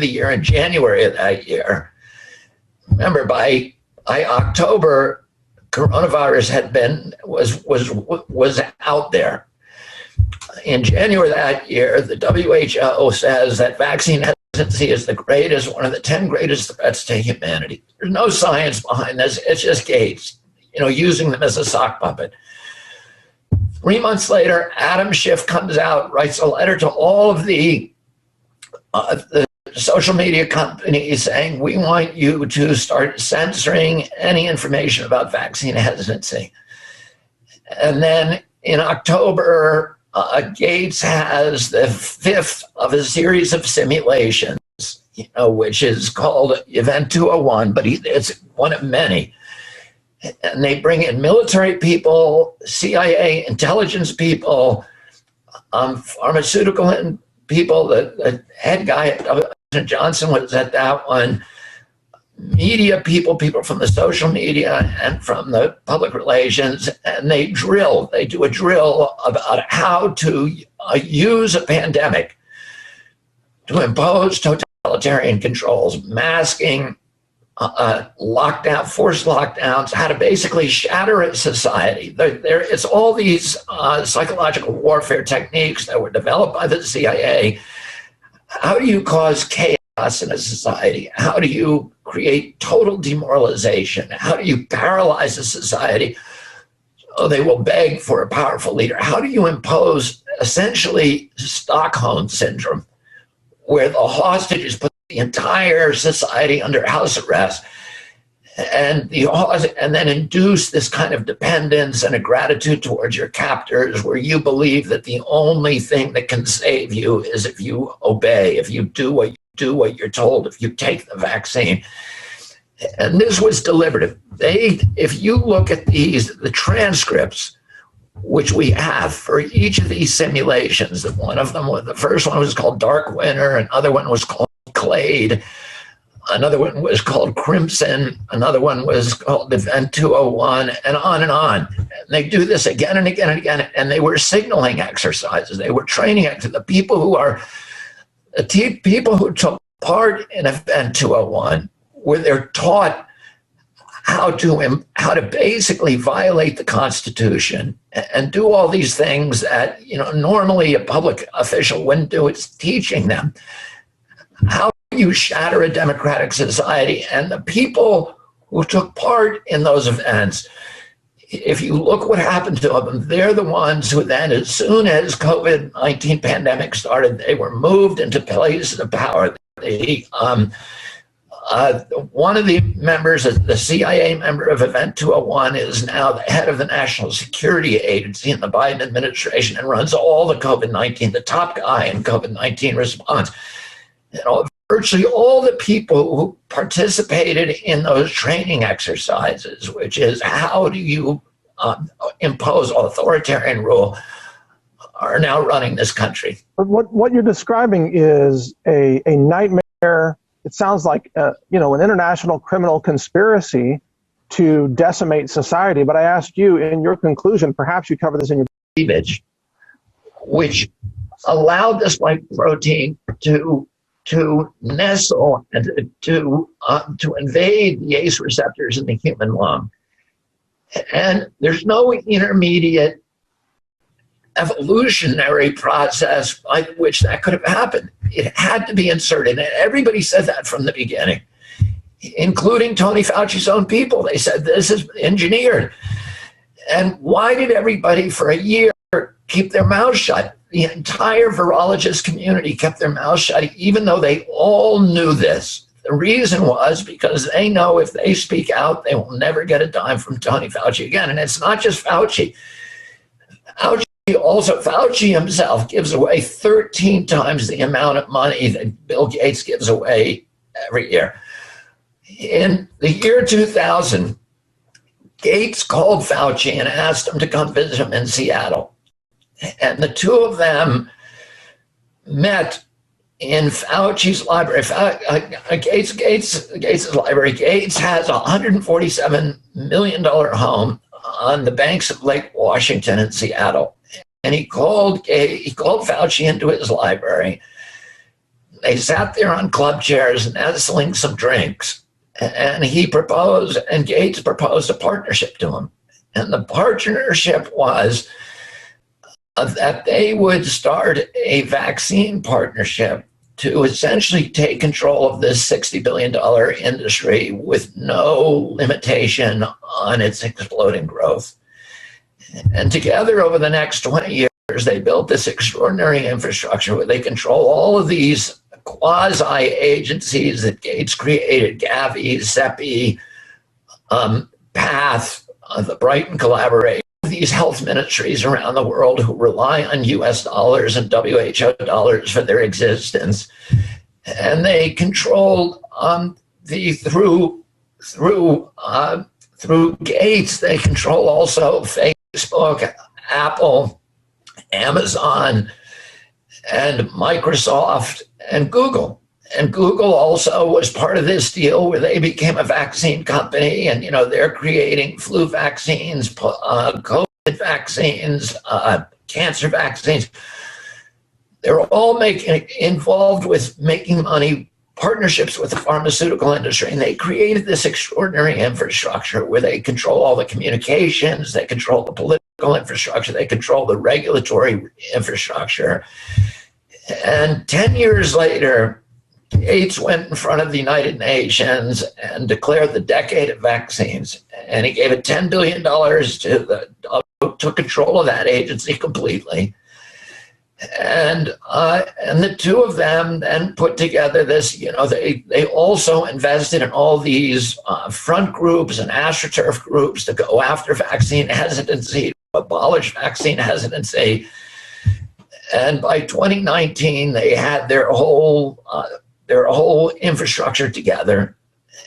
the year, in January of that year, remember by October, coronavirus was out there. In January of that year, the WHO says that vaccine hesitancy is one of the 10 greatest threats to humanity. There's no science behind this. It's just Gates, using them as a sock puppet. 3 months later, Adam Schiff comes out, writes a letter to all of the social media companies saying, we want you to start censoring any information about vaccine hesitancy. And then in October, Gates has the fifth of a series of simulations, which is called Event 201, but it's one of many. And they bring in military people, CIA intelligence people, pharmaceutical people. The head guy at Johnson was at that one. Media people from the social media and from the public relations, and they do a drill about how to use a pandemic to impose totalitarian controls, masking, lockdown, forced lockdowns, how to basically shatter a society. It's all these psychological warfare techniques that were developed by the CIA. How do you cause chaos in a society? How do you create total demoralization? How do you paralyze a society so they will beg for a powerful leader? How do you impose essentially Stockholm syndrome, where the hostages put the entire society under house arrest and then induce this kind of dependence and a gratitude towards your captors, where you believe that the only thing that can save you is if you obey, if you do what you're told, if you take the vaccine. And this was deliberative. If you look at the transcripts, which we have for each of these simulations, the first one was called Dark Winter, another one was called Clade, another one was called Crimson, another one was called Event 201, and on and on. And they do this again and again and again, and they were signaling exercises. They were training to the people who took part in Event 201, where they're taught how to basically violate the Constitution and do all these things that normally a public official wouldn't do. It's teaching them how you shatter a democratic society. And the people who took part in those events, if you look what happened to them, they're the ones who then, as soon as COVID-19 pandemic started, they were moved into places of power. One of the members, the CIA member of Event 201, is now the head of the National Security Agency in the Biden administration and runs all the COVID-19, the top guy in COVID-19 response. Virtually all the people who participated in those training exercises, which is how do you impose authoritarian rule, are now running this country. But what you're describing is a nightmare. It sounds like an international criminal conspiracy to decimate society. But I asked you in your conclusion, perhaps you cover this in your cleavage, which allowed the spike protein to nestle and to invade the ACE receptors in the human lung. And there's no intermediate evolutionary process by which that could have happened. It had to be inserted. And everybody said that from the beginning, including Tony Fauci's own people. They said this is engineered. And why did everybody for a year keep their mouths shut? The entire virologist community kept their mouths shut, even though they all knew this. The reason was because they know if they speak out, they will never get a dime from Tony Fauci again. And it's not just Fauci. Fauci himself gives away 13 times the amount of money that Bill Gates gives away every year. In the year 2000, Gates called Fauci and asked him to come visit him in Seattle. And the two of them met in Fauci's library. Gates' library. Gates has a $147 million home on the banks of Lake Washington in Seattle. And he called Fauci into his library, they sat there on club chairs nestling some drinks. And he proposed, and Gates proposed a partnership to him. And the partnership was that they would start a vaccine partnership to essentially take control of this $60 billion industry with no limitation on its exploding growth. And together over the next 20 years, they built this extraordinary infrastructure where they control all of these quasi-agencies that Gates created, Gavi, CEPI, PATH, the Brighton Collaboration, these health ministries around the world who rely on US dollars and WHO dollars for their existence. And they controlled through Gates, they control also Facebook, Apple, Amazon, and Microsoft, and Google. And Google also was part of this deal where they became a vaccine company, and they're creating flu vaccines, COVID vaccines, cancer vaccines. They're all involved with making money, partnerships with the pharmaceutical industry, and they created this extraordinary infrastructure where they control all the communications, they control the political infrastructure, they control the regulatory infrastructure. And 10 years later, Gates went in front of the United Nations and declared the decade of vaccines. And he gave it $10 billion to control of that agency completely. And the two of them then put together this, they also invested in all these front groups and AstroTurf groups to go after vaccine hesitancy, to abolish vaccine hesitancy. And by 2019, they had their whole infrastructure together,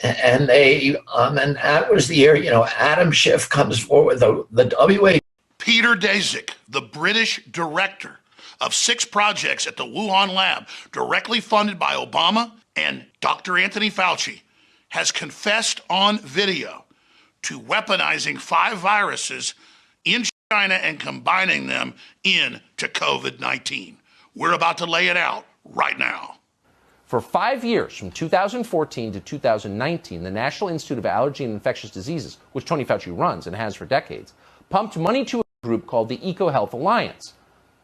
and and that was the year Adam Schiff comes forward, the WHO. Peter Daszak, the British director of 6 projects at the Wuhan lab, directly funded by Obama and Dr. Anthony Fauci, has confessed on video to weaponizing 5 viruses in China and combining them into COVID-19. We're about to lay it out right now. For 5 years, from 2014 to 2019, the National Institute of Allergy and Infectious Diseases, which Tony Fauci runs and has for decades, pumped money to a group called the EcoHealth Alliance.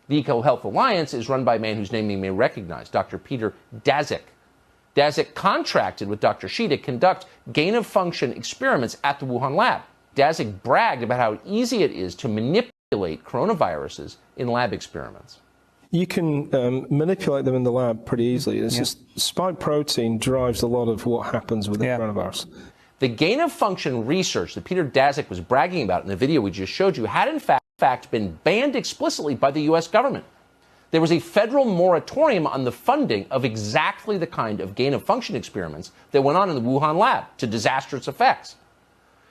The EcoHealth Alliance is run by a man whose name you may recognize, Dr. Peter Daszak. Daszak contracted with Dr. Shi to conduct gain-of-function experiments at the Wuhan lab. Daszak bragged about how easy it is to manipulate coronaviruses in lab experiments. You can manipulate them in the lab pretty easily. It's just spike protein drives a lot of what happens with the coronavirus. The gain-of-function research that Peter Daszak was bragging about in the video we just showed you had in fact been banned explicitly by the U.S. government. There was a federal moratorium on the funding of exactly the kind of gain-of-function experiments that went on in the Wuhan lab to disastrous effects.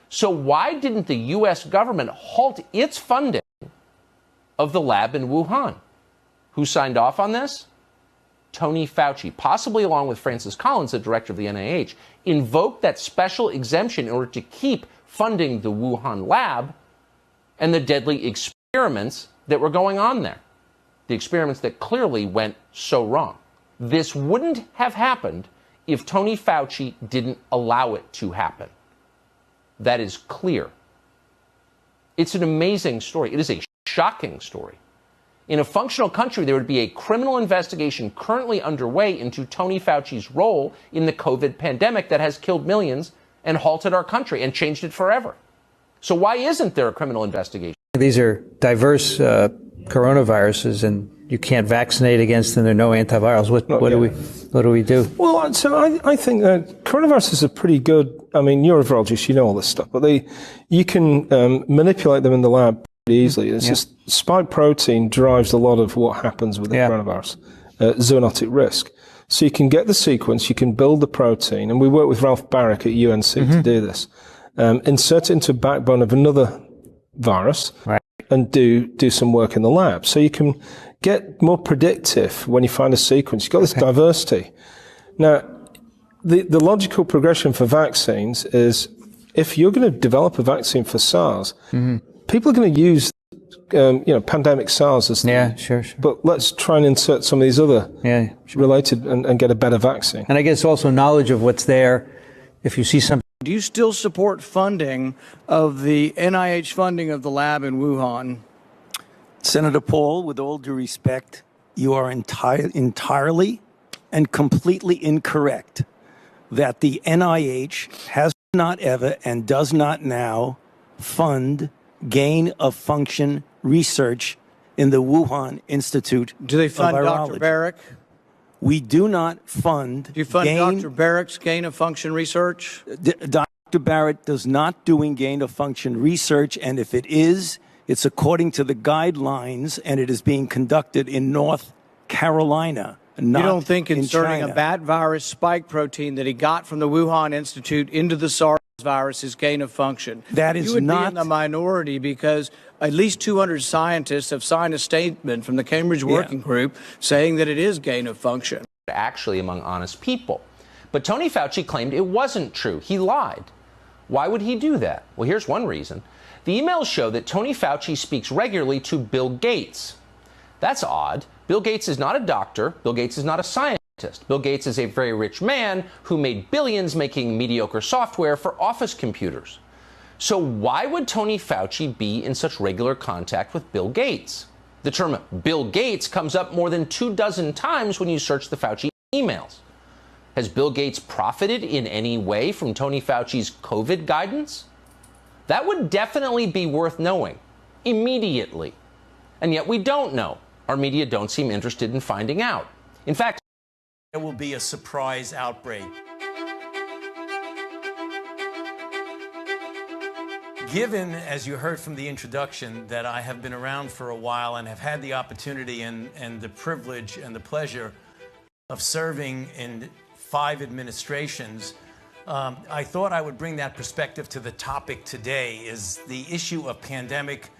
So why didn't the U.S. government halt its funding of the lab in Wuhan? Who signed off on this? Tony Fauci, possibly along with Francis Collins, the director of the NIH, invoked that special exemption in order to keep funding the Wuhan lab and the deadly experiments that were going on there. The experiments that clearly went so wrong. This wouldn't have happened if Tony Fauci didn't allow it to happen. That is clear. It's an amazing story. It is a shocking story. In a functional country, there would be a criminal investigation currently underway into Tony Fauci's role in the COVID pandemic that has killed millions and halted our country and changed it forever. So why isn't there a criminal investigation? These are diverse coronaviruses, and you can't vaccinate against them. There are no antivirals. What do we do? Well, so I think that coronaviruses are pretty good. I mean, you're a virologist, you know all this stuff, but you can manipulate them in the lab easily. It's just spike protein drives a lot of what happens with the coronavirus, zoonotic risk. So you can get the sequence, you can build the protein, and we work with Ralph Barrick at UNC to do this. Insert it into a backbone of another virus and do some work in the lab. So you can get more predictive when you find a sequence. You've got this diversity. Now, the logical progression for vaccines is if you're going to develop a vaccine for SARS, people are going to use pandemic SARS. Yeah, sure. But let's try and insert some of these other related and get a better vaccine. And I guess also knowledge of what's there. If you see something. Do you still support funding of the NIH funding of the lab in Wuhan? Senator Paul, with all due respect, you are entirely and completely incorrect that the NIH has not ever and does not now fund gain-of-function research in the Wuhan Institute Do they fund of Dr. Virology. Barrick? We do not fund. Do you fund Dr. Barrick's gain-of-function research? Dr. Barrett does not doing gain-of-function research, and if it is, it's according to the guidelines, and it is being conducted in North Carolina, not You don't think in inserting China. a bat virus spike protein that he got from the Wuhan Institute into the SARS virus is gain of function? That is You would not- be in the minority because at least 200 scientists have signed a statement from the Cambridge Working Group saying that it is gain of function. Actually among honest people. But Tony Fauci claimed it wasn't true. He lied. Why would he do that? Well, here's one reason. The emails show that Tony Fauci speaks regularly to Bill Gates. That's odd. Bill Gates is not a doctor. Bill Gates is not a scientist. Bill Gates is a very rich man who made billions making mediocre software for office computers. So why would Tony Fauci be in such regular contact with Bill Gates? The term Bill Gates comes up more than 24 times when you search the Fauci emails. Has Bill Gates profited in any way from Tony Fauci's COVID guidance? That would definitely be worth knowing immediately. And yet we don't know. Our media don't seem interested in finding out. In fact, there will be a surprise outbreak. Given, as you heard from the introduction, that I have been around for a while and have had the opportunity and the privilege and the pleasure of serving in 5 administrations, I thought I would bring that perspective to the topic today, is the issue of pandemic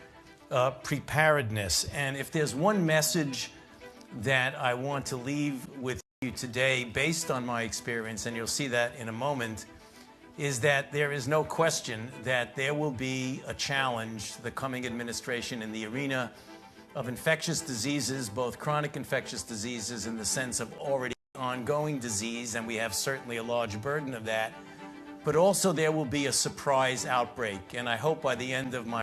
preparedness. And if there's one message that I want to leave with you today, based on my experience, and you'll see that in a moment, is that there is no question that there will be a challenge to the coming administration in the arena of infectious diseases, both chronic infectious diseases in the sense of already ongoing disease, and we have certainly a large burden of that, but also there will be a surprise outbreak. And I hope by the end of my